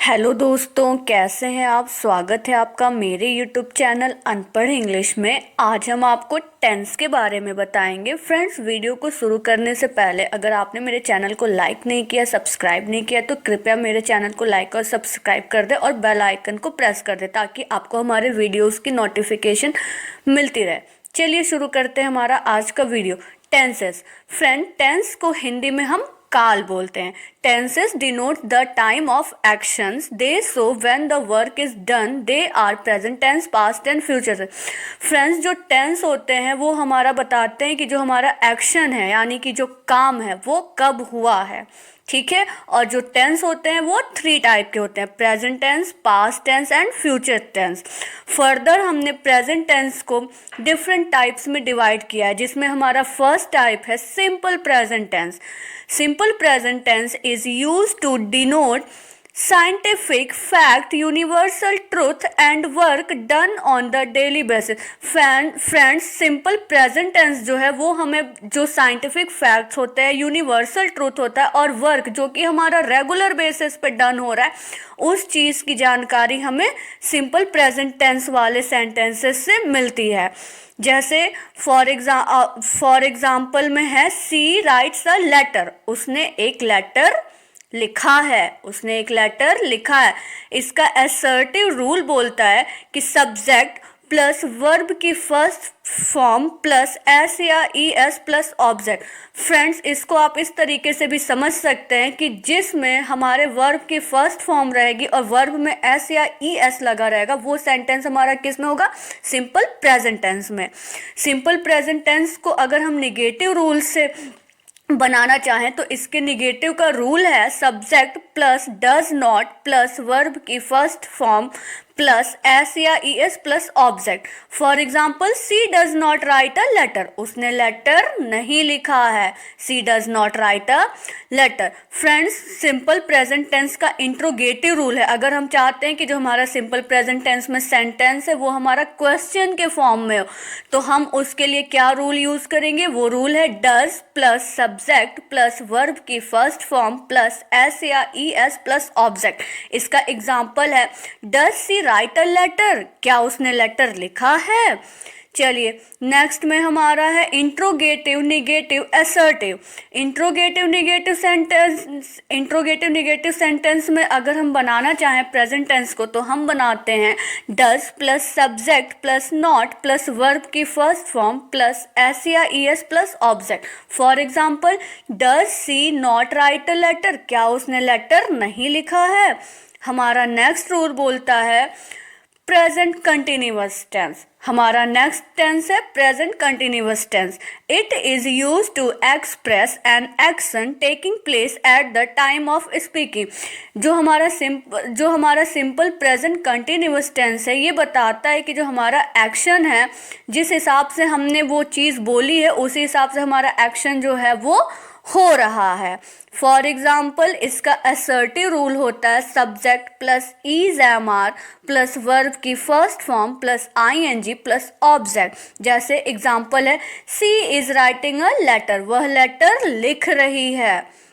Hello दोस्तों, कैसे हैं आप। स्वागत है आपका मेरे यूट्यूब चैनल अनपढ़ इंग्लिश में। आज हम आपको टेंस के बारे में बताएंगे। फ्रेंड्स, वीडियो को शुरू करने से पहले अगर आपने मेरे चैनल को लाइक नहीं किया, सब्सक्राइब नहीं किया, तो कृपया मेरे चैनल को लाइक और सब्सक्राइब कर दें और बेल आइकन को प्रेस कर दें ताकि आपको हमारे वीडियोज़ की नोटिफिकेशन मिलती रहे। चलिए शुरू करते हैं हमारा आज का वीडियो। टेंसेस। फ्रेंड, टेंस को हिंदी में हम काल बोलते हैं। Tenses denote the time of actions. They show when the work is done. They are present tense, past and future. Friends, जो टेंस होते हैं वो हमारा बताते हैं कि जो हमारा एक्शन है यानी कि जो काम है वो कब हुआ है, ठीक है। और जो टेंस होते हैं वो 3 टाइप के होते हैं: present tense, past tense and future tense. Further हमने प्रेजेंट टेंस को डिफरेंट टाइप्स में डिवाइड किया है, जिसमें हमारा फर्स्ट टाइप है simple present tense. Simple present tense is used to denote scientific fact, universal truth and work done on the daily basis. Friends, simple present tense जो है वो हमें जो साइंटिफिक फैक्ट्स होते हैं, यूनिवर्सल ट्रूथ होता है और वर्क जो कि हमारा रेगुलर बेसिस पे डन हो रहा है, उस चीज़ की जानकारी हमें सिंपल प्रेजेंट टेंस वाले सेंटेंसेस से मिलती है। जैसे फॉर एग्जाम्पल में है सी राइट्स अ लेटर। उसने एक लेटर लिखा है। उसने एक लेटर लिखा है। इसका असर्टिव रूल बोलता है कि सब्जेक्ट प्लस वर्ब की फर्स्ट फॉर्म प्लस एस या E S plus object. Friends, इसको आप इस तरीके से भी समझ सकते हैं कि जिसमें हमारे वर्ब की फर्स्ट फॉर्म रहेगी और वर्ब में एस या ई एस लगा रहेगा, वो सेंटेंस हमारा किस में होगा? सिंपल प्रेजेंट टेंस में। सिंपल प्रेजेंट टेंस को अगर हम निगेटिव रूल से बनाना चाहें तो इसके निगेटिव का रूल है subject plus does not plus verb की फर्स्ट फॉर्म प्लस एस या E S plus object. For example, she does not write a letter. उसने लेटर नहीं लिखा है। She does not write a letter. Friends, simple present tense का interrogative rule है। अगर हम चाहते हैं कि जो हमारा सिंपल प्रेजेंट टेंस में सेंटेंस है वो हमारा क्वेश्चन के फॉर्म में हो, तो हम उसके लिए क्या रूल यूज करेंगे? वो रूल है does plus subject plus verb की फर्स्ट फॉर्म प्लस एस या ई एस प्लस ऑब्जेक्ट। इसका एग्जाम्पल है, does she write a letter. क्या उसने लेटर लिखा है? चलिए, नेक्स्ट में हमारा है interrogative, negative, assertive. Interrogative negative sentence में अगर हम बनाना चाहें प्रेजेंट टेंस को तो हम बनाते हैं does plus subject plus not plus verb की फर्स्ट फॉर्म प्लस एस या E S plus object. For example, does she not write a letter. क्या उसने लेटर नहीं लिखा है? हमारा नेक्स्ट रूल बोलता है प्रेजेंट कंटिन्यूअस टेंस। हमारा नेक्स्ट टेंस है present continuous tense. It is use to express an action taking place at the time of speaking. जो हमारा सिंपल प्रेजेंट कंटिन्यूअस टेंस है, ये बताता है कि जो हमारा एक्शन है, जिस हिसाब से हमने वो चीज़ बोली है उसी हिसाब से हमारा एक्शन जो है वो हो रहा है। फॉर एग्जाम्पल, इसका असर्टिव रूल होता है subject plus is am are plus verb की first form plus I N G plus object. जैसे एग्जाम्पल है, she is writing a letter. वह लेटर लिख रही है।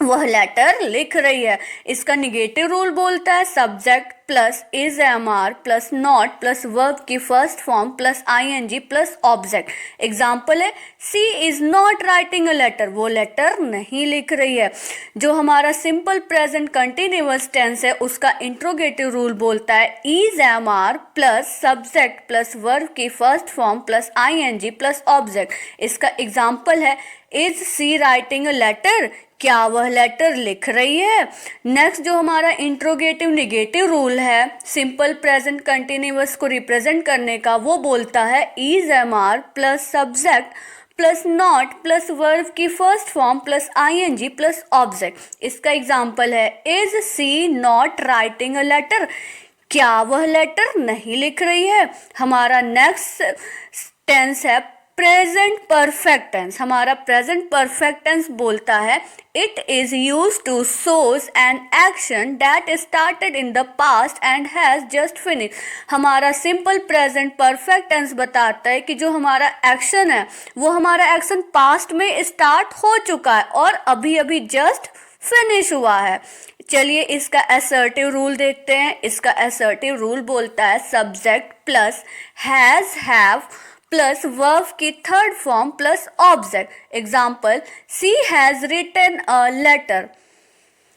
वह लेटर लिख रही है। इसका निगेटिव रूल बोलता है subject plus is am are plus not plus verb की first form plus I N G plus object. Example है, she is not writing a letter. वो लेटर नहीं लिख रही है। जो हमारा सिंपल प्रेजेंट कंटिन्यूअस टेंस है उसका इंट्रोगेटिव रूल बोलता है is am are plus subject plus verb की first form plus I N G plus object. इसका एग्जाम्पल है, is she writing a letter. क्या वह लेटर लिख रही है? नेक्स्ट जो हमारा इंट्रोगेटिव निगेटिव रूल है सिंपल प्रेजेंट कंटिन्यूअस को रिप्रेजेंट करने का, वो बोलता है is am are plus subject plus not plus verb की first form plus I N G plus object. इसका एग्जाम्पल है, is she not writing a letter. क्या वह लेटर नहीं लिख रही है? हमारा नेक्स्ट टेंस है प्रेजेंट परफेक्ट टेंस। हमारा प्रेजेंट परफेक्ट टेंस बोलता है it is use to shows an action that started in the past and has just finish. हमारा सिंपल प्रेजेंट परफेक्ट टेंस बताता है कि जो हमारा एक्शन है वो हमारा एक्शन पास्ट में स्टार्ट हो चुका है और अभी अभी जस्ट फिनिश हुआ है। चलिए इसका असर्टिव रूल देखते हैं। इसका असर्टिव रूल बोलता है subject plus has have plus verb की third form plus object. Example, she has written a letter.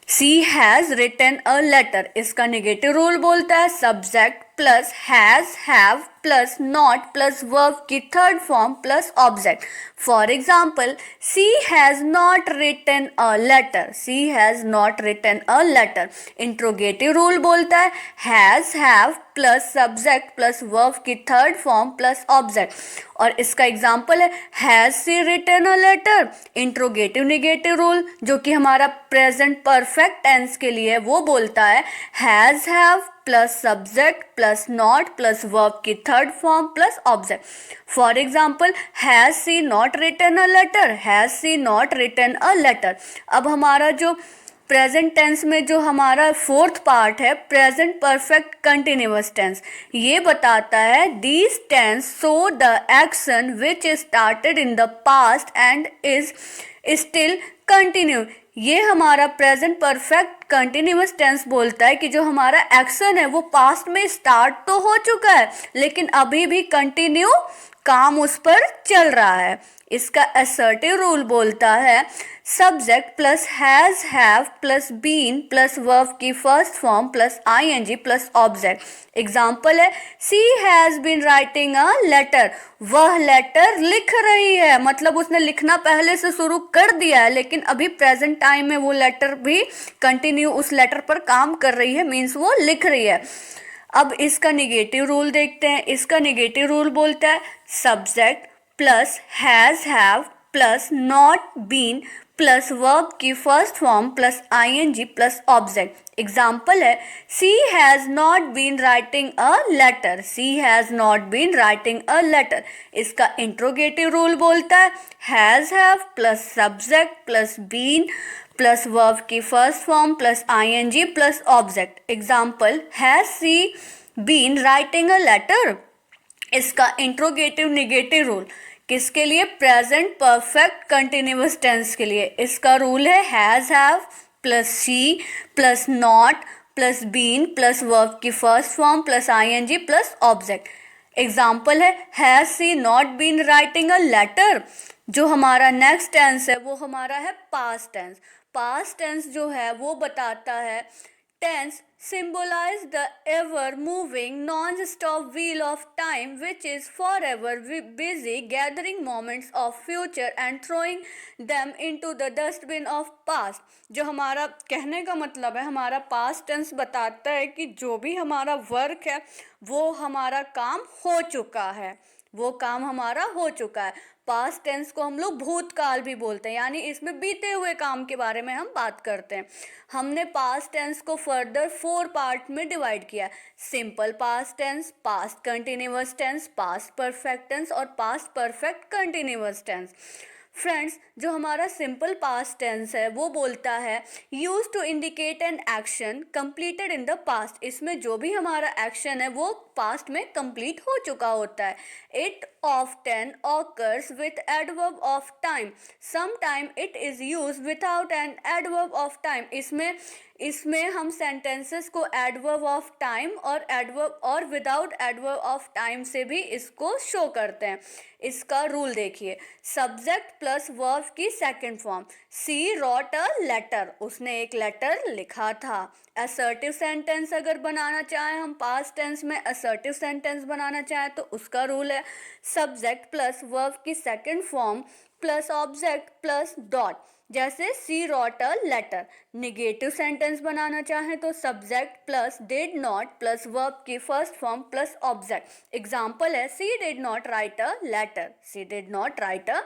She has written a letter. इसका नेगेटिव रूल बोलता है subject plus has have plus not plus verb की third form plus object. For example, she has not written a letter. She has not written a letter. Interrogative rule बोलता है has have plus subject plus verb की third form plus object. और इसका example है has she written a letter. Interrogative negative rule जो कि हमारा present perfect tense के लिए, वो बोलता है has have plus subject plus not plus verb की third form plus object. For example, has she not written a letter. Has she not written a letter. अब हमारा जो प्रेजेंट टेंस में जो हमारा फोर्थ पार्ट है प्रेजेंट परफेक्ट कंटिन्यूअस टेंस, ये बताता है these tense show the action which started in the past and is still continue. ये हमारा प्रेजेंट परफेक्ट कंटिन्यूअस टेंस बोलता है कि जो हमारा एक्शन है वो पास्ट में स्टार्ट तो हो चुका है लेकिन अभी भी कंटिन्यू काम उस पर चल रहा है। इसका असर्टिव रूल बोलता है subject plus has have plus been plus verb की first form plus ING plus object. Example है she has been writing a letter. वह लेटर लिख रही है, मतलब उसने लिखना पहले से शुरू कर दिया है लेकिन अभी प्रेजेंट टाइम में वो लेटर भी कंटिन्यू उस लेटर पर काम कर रही है, मीन्स वो लिख रही है। अब इसका निगेटिव रूल देखते हैं। इसका निगेटिव रूल बोलता है subject plus has have plus not been plus verb की first form plus ING plus object. Example है she has not been writing a letter. She has not been writing a letter. इसका interrogative rule बोलता है has have plus subject plus been plus verb की first form plus ING plus object. Example, has she been writing a letter. इसका interrogative negative rule किसके लिए? Present perfect continuous tense के लिए। इसका रूल है has have plus she plus not plus been plus verb की first form plus ING plus object. Example है has she not been writing a letter. जो हमारा नेक्स्ट टेंस है वो हमारा है पास्ट टेंस। पास्ट टेंस जो है वो बताता है tense symbolize the ever moving non-stop wheel of time which is forever busy gathering moments of future and throwing them into the dustbin of past। जो हमारा कहने का मतलब है हमारा पास्ट टेंस बताता है कि जो भी हमारा वर्क है वो हमारा काम हो चुका है, वो काम हमारा हो चुका है। पास्ट टेंस को हम लोग भूतकाल भी बोलते हैं, यानी इसमें बीते हुए काम के बारे में हम बात करते हैं। हमने पास्ट टेंस को फर्दर 4 पार्ट में डिवाइड किया है, simple past tense, past continuous tense, past perfect tense और past perfect continuous tense. Friends, जो हमारा सिंपल पास्ट टेंस है वो बोलता है use to indicate an action completed in the past. इसमें जो भी हमारा एक्शन है वो पास्ट में कंप्लीट हो चुका होता है। It often occurs with adverb of time. Sometime it is used without an adverb of time. इसमें हम सेंटेंसेस को एडवर्ब ऑफ टाइम और एडवर्ब और विदाउट एडवर्ब ऑफ टाइम से भी इसको शो करते हैं। इसका रूल देखिए, सब्जेक्ट प्लस वर्ब की second form. She wrote a letter, उसने एक लेटर लिखा था। असर्टिव सेंटेंस अगर बनाना चाहें हम पास्ट टेंस में असर्टिव सेंटेंस बनाना चाहें तो उसका रूल है सब्जेक्ट प्लस वर्ब की second form plus object plus dot. जैसे she wrote a letter. Negative sentence बनाना चाहें तो subject plus did not plus verb की first form plus object. Example है she did not write a letter. She did not write a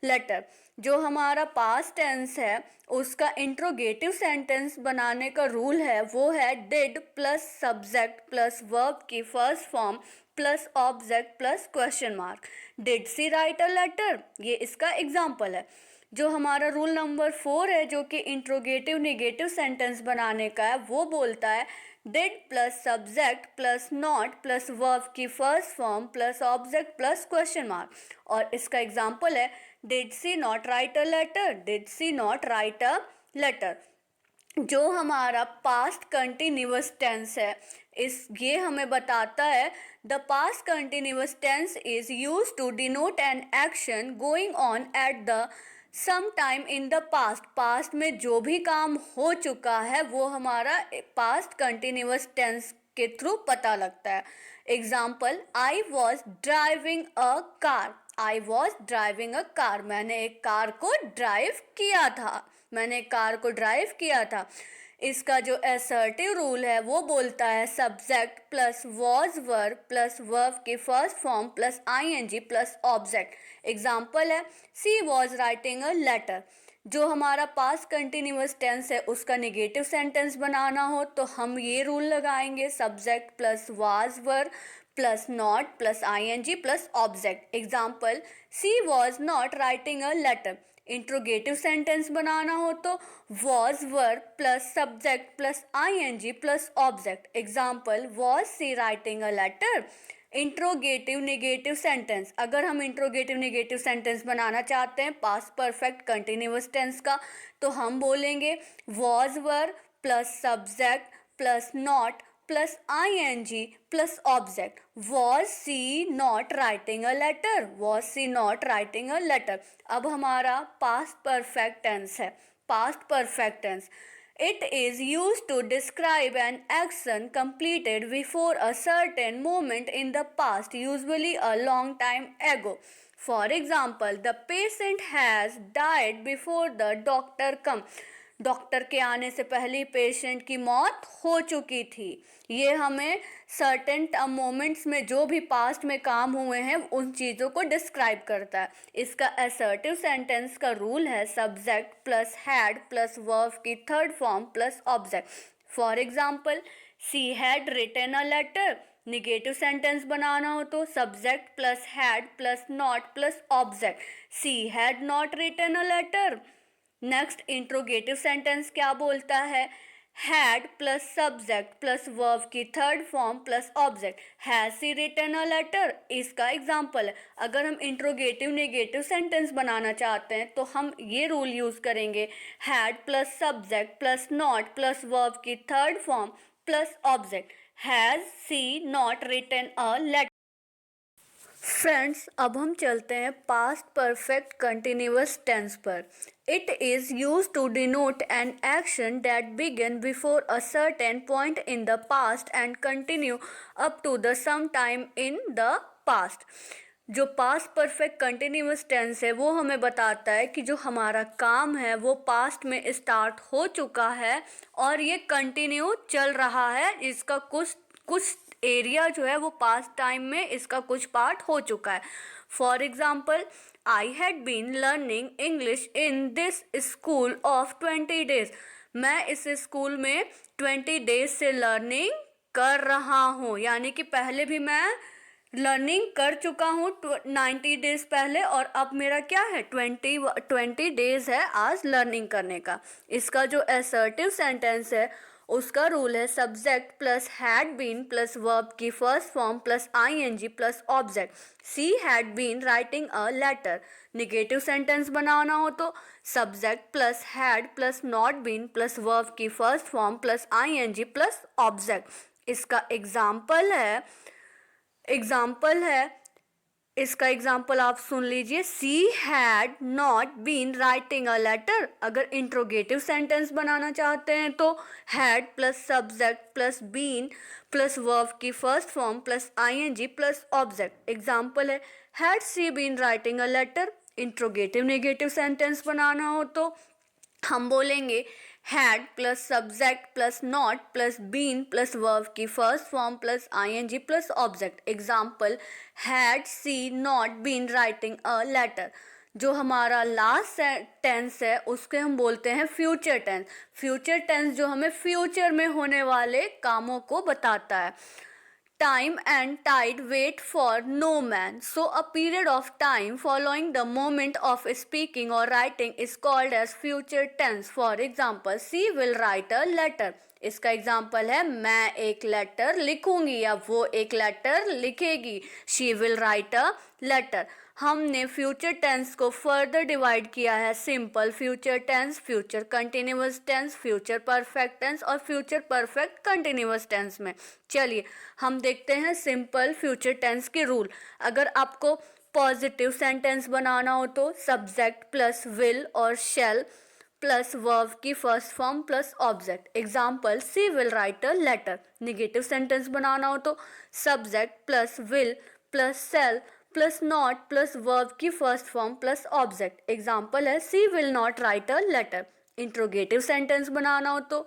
letter. जो हमारा past tense है उसका interrogative sentence बनाने का रूल है वो है did plus subject plus verb की first form plus object plus question mark. Did she write a letter, ये इसका एग्जाम्पल है। जो हमारा रूल नंबर 4 है जो कि इंट्रोगेटिव नेगेटिव सेंटेंस बनाने का है वो बोलता है did plus subject plus not plus verb की first form plus object plus question mark. और इसका एग्जाम्पल है did she not write a letter. Did she not write a letter. जो हमारा पास्ट कंटिन्यूअस टेंस है ये हमें बताता है the past continuous tense is use to denote an action going on at the same time in the past में जो भी काम हो चुका है वो हमारा पास्ट कंटिन्यूअस टेंस के थ्रू पता लगता है। Example, I was driving a car. I was driving a car, मैंने एक कार को ड्राइव किया था। मैंने एक कार को ड्राइव किया था। इसका जो असर्टिव रूल है वो बोलता है subject plus was verb plus verb की first form plus ING plus object. Example है, she was writing a letter. जो हमारा पास्ट कंटिन्यूअस टेंस है उसका नेगेटिव सेंटेंस बनाना हो तो हम ये रूल लगाएंगे subject plus was verb plus not plus ING plus object. Example, she was not writing a letter. Interrogative sentence बनाना हो तो was verb plus subject plus ING plus object. Example, was she writing a letter. Interrogative negative sentence, अगर हम interrogative negative sentence बनाना चाहते हैं past perfect continuous tense का तो हम बोलेंगे was verb plus subject plus not plus ING plus object. Was she not writing a letter. Was she not writing a letter. अब हमारा पास्ट परफेक्ट टेंस है। Past perfect tense, it is used to describe an action completed before a certain moment in the past, usually a long time ago. For example, the patient has died before the doctor come. Doctor के आने से पहले patient की मौत हो चुकी थी। ये हमें सर्टेन मोमेंट्स में जो भी पास्ट में काम हुए हैं उन चीज़ों को डिस्क्राइब करता है। इसका असर्टिव सेंटेंस का रूल है subject plus had plus verb की third form plus object. For example, she had written a letter. Negative sentence बनाना हो तो subject plus had plus not plus object. She had not written a letter. Next interrogative sentence क्या बोलता है, had plus subject plus verb की third form plus object. Has she written a letter. इसका example है, अगर हम interrogative negative sentence बनाना चाहते हैं तो हम ये रूल यूज करेंगे had plus subject plus not plus verb की third form plus object. Has she not written a letter. Friends, अब हम चलते हैं पास्ट परफेक्ट कंटिन्यूअस टेंस पर। It is use to denote an action that began before a certain point in the past and continue up to the same time in the past. जो past perfect continuous tense है वो हमें बताता है कि जो हमारा काम है वो पास्ट में स्टार्ट हो चुका है और ये कंटिन्यू चल रहा है। इसका कुछ एरिया जो है वो पास्ट टाइम में इसका कुछ पार्ट हो चुका है। For example, I had been learning English in this school of 20 days. मैं इस स्कूल में 20 डेज से लर्निंग कर रहा हूँ, यानी कि पहले भी मैं लर्निंग कर चुका हूँ 90 डेज पहले और अब मेरा क्या है 20 डेज है आज लर्निंग करने का। इसका जो असर्टिव सेंटेंस है उसका रूल है subject plus had been plus verb की first form plus ING plus object. She had been writing a letter. Negative sentence बनाना हो तो subject plus had plus not been plus verb की first form plus ING plus object. इसका इसका example आप सुन लीजिए, she had not been writing a letter. अगर इंट्रोगेटिव सेंटेंस बनाना चाहते हैं तो had plus subject plus been plus verb की first form plus ING plus object. Example है, had she been writing a letter. Interrogative negative sentence बनाना हो तो हम बोलेंगे had plus subject plus not plus been plus verb की first form plus ING plus object. Example, had she not been writing a letter. जो हमारा last tense है उसके हम बोलते हैं फ्यूचर टेंस। फ्यूचर टेंस जो हमें फ्यूचर में होने वाले कामों को बताता है। Time and tide wait for no man. So a period of time following the moment of speaking or writing is called as future tense. For example, she will write a letter. इसका example है मैं एक letter लिखूंगी या वो एक letter लिखेगी। She will write a letter. हमने फ्यूचर टेंस को फर्दर डिवाइड किया है simple future tense, future continuous tense, future perfect tense और फ्यूचर परफेक्ट कंटिन्यूअस टेंस में। चलिए हम देखते हैं सिंपल फ्यूचर टेंस के रूल। अगर आपको पॉजिटिव सेंटेंस बनाना हो तो सब्जेक्ट प्लस विल और शैल प्लस वर्ब की first form plus object. Example she will write a letter. Negative sentence बनाना हो तो subject plus will plus shall plus not plus verb की first form plus object. Example है she will not write a letter. Interrogative sentence बनाना हो तो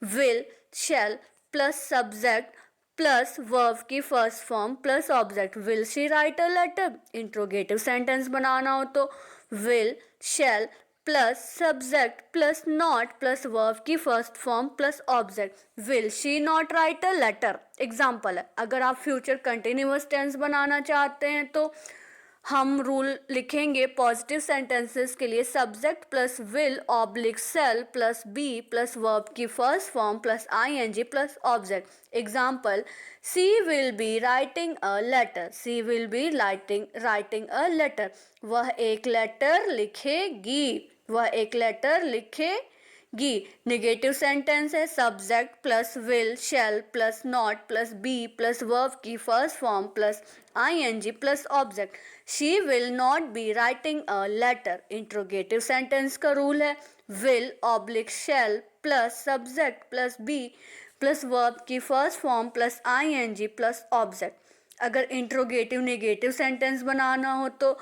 will shall plus subject plus verb की first form plus object. Will she write a letter. Interrogative sentence बनाना हो तो will shall plus subject plus not plus verb की first form plus object. Will she not write a letter. Example है अगर आप future continuous tense बनाना चाहते हैं तो हम रूल लिखेंगे पॉजिटिव सेंटेंसेस के लिए subject plus will oblique shall plus be plus verb की first form plus ING plus object. Example she will be writing a letter. She will be writing a letter. वह एक letter लिखेगी। वह एक letter लिखेगी। Negative sentence है subject plus will shall plus not plus be plus verb की first form plus ING plus object. She will not be writing a letter. Interrogative sentence का rule है will oblique shall plus subject plus be plus verb की first form plus ING plus object. अगर interrogative negative sentence बनाना हो तो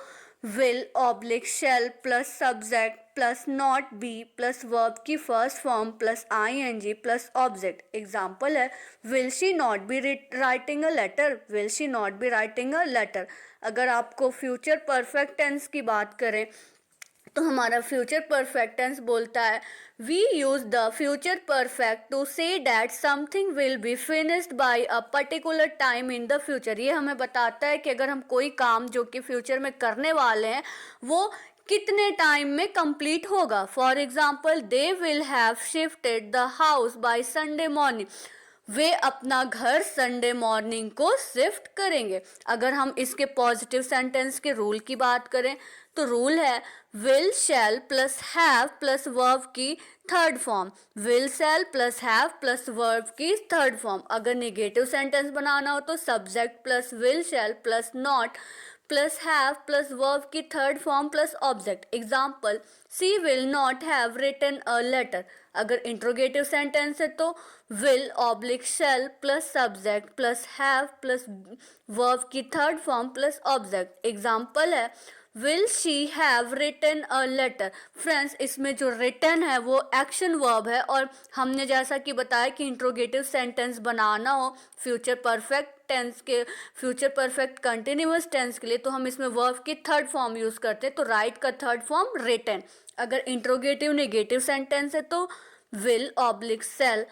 will oblique shall plus subject plus not be plus verb की first form plus ING plus object. Example है will she not be writing a letter. Will she not be writing a letter. अगर आपको future perfect tense की बात करें तो हमारा future perfect tense बोलता है we use the future perfect to say that something will be finished by a particular time in the future. ये हमें बताता है कि अगर हम कोई काम जो कि फ्यूचर में करने वाले हैं वो कितने टाइम में कंप्लीट होगा। For example they will have shifted the house by Sunday morning. वे अपना घर संडे मॉर्निंग को शिफ्ट करेंगे। अगर हम इसके पॉजिटिव सेंटेंस के रूल की बात करें तो रूल है will shall plus have plus verb की third form. Will shall plus have plus verb की थर्ड फॉर्म। अगर नेगेटिव सेंटेंस बनाना हो तो subject plus will shall plus not plus have plus verb की third form plus object. Example she will not have written a letter. अगर interrogative sentence है तो will oblique shall plus subject plus have plus verb की third form plus object. Example है will she have written a letter. Friends इसमें जो written है वो action verb है और हमने जैसा कि बताया कि इंट्रोगेटिव सेंटेंस बनाना हो फ्यूचर परफेक्ट टेंस के फ्यूचर परफेक्ट कंटिन्यूअस टेंस के लिए तो हम इसमें वर्ब की थर्ड फॉर्म यूज करते हैं तो राइट का थर्ड फॉर्म रिटन। अगर इंट्रोगेटिव नेगेटिव सेंटेंस है तो will oblique shall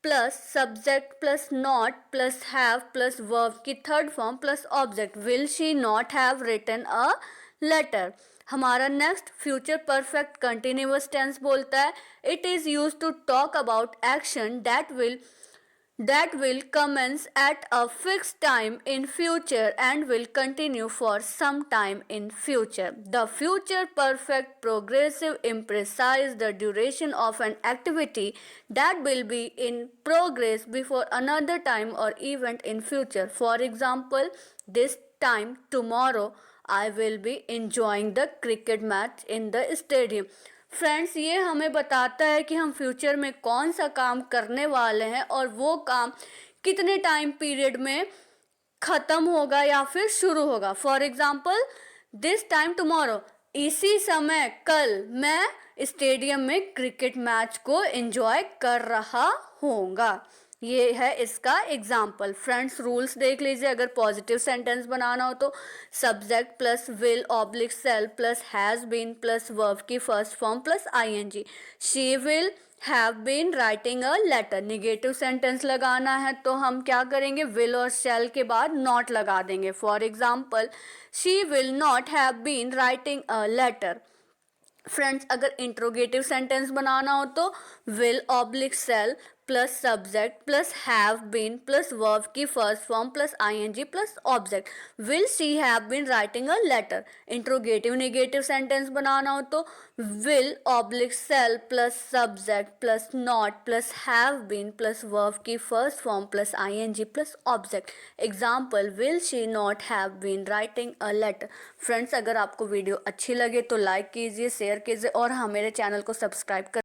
plus subject plus not plus have plus verb की third form plus object. Will she not have written a letter. हमारा next future perfect continuous tense बोलता है it is use to talk about action that will commence at a fixed time in future and will continue for some time in future. The future perfect progressive emphasizes the duration of an activity that will be in progress before another time or event in future. For example, this time tomorrow I will be enjoying the cricket match in the stadium. Friends ये हमें बताता है कि हम future में कौन सा काम करने वाले हैं और वो काम कितने टाइम पीरियड में ख़त्म होगा या फिर शुरू होगा। For example this time tomorrow. इसी समय कल मैं स्टेडियम में क्रिकेट मैच को एंजॉय कर रहा होऊंगा। ये है इसका एग्जाम्पल। फ्रेंड्स रूल्स देख लीजिए। अगर पॉजिटिव सेंटेंस बनाना हो तो subject plus will oblique shall plus has been plus verb की first form plus ING. She will have been writing a letter. Negative sentence लगाना है तो हम क्या करेंगे विल और शैल के बाद नॉट लगा देंगे। For example she will not have been writing a letter. Friends अगर इंट्रोगेटिव सेंटेंस बनाना हो तो will oblique shall plus subject plus have been plus verb की first form plus ING plus object. Will she have been writing a letter. Interrogative negative sentence बनाना हो तो will oblique shall plus subject plus not plus have been plus verb की first form plus ING plus object. Example, will she not have been writing a letter. Friends, अगर आपको video अच्छी लगे तो like कीजिए, शेयर कीजिए और हाँ, मेरे चैनल को सब्सक्राइब कर